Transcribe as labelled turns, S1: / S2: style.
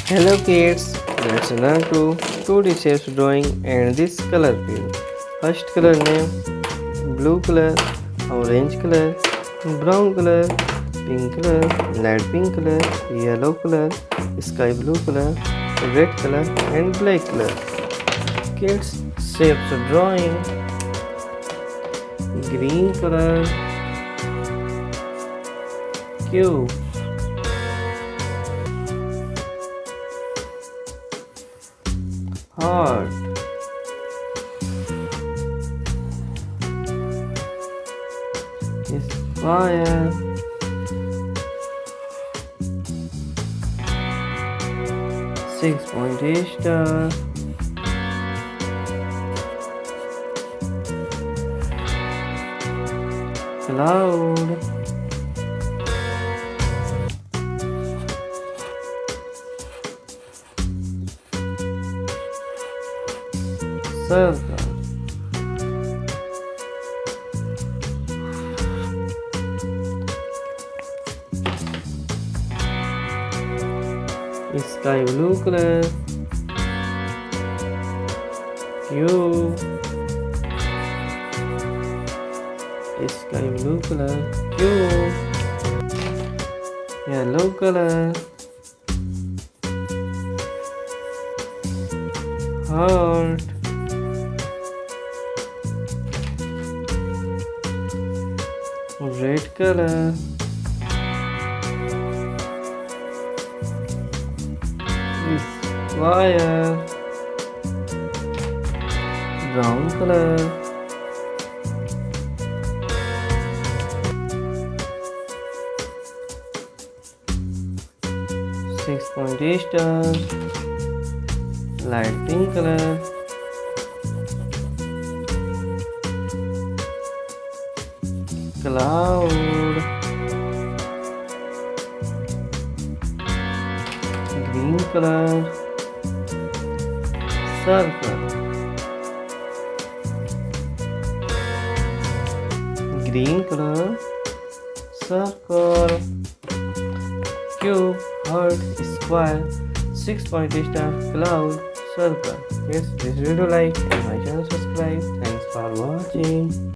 S1: Hello kids, let's learn to 2D shapes drawing and this color wheel. First color name blue color, orange color, brown color, pink color, light pink color, yellow color, sky blue color, red color and black color. Kids shapes drawing green color, cube, heart, fire, six-pointed star, cloud, circle, sky blue color, cube, sky blue color, cube, yellow color, heart, red color, fire, brown color, six-pointed star, light pink color, cloud, green color, circle, green color, circle, cube, heart, square, six-pointed star, cloud, circle. Yes, this video like and my channel subscribe. Thanks for watching.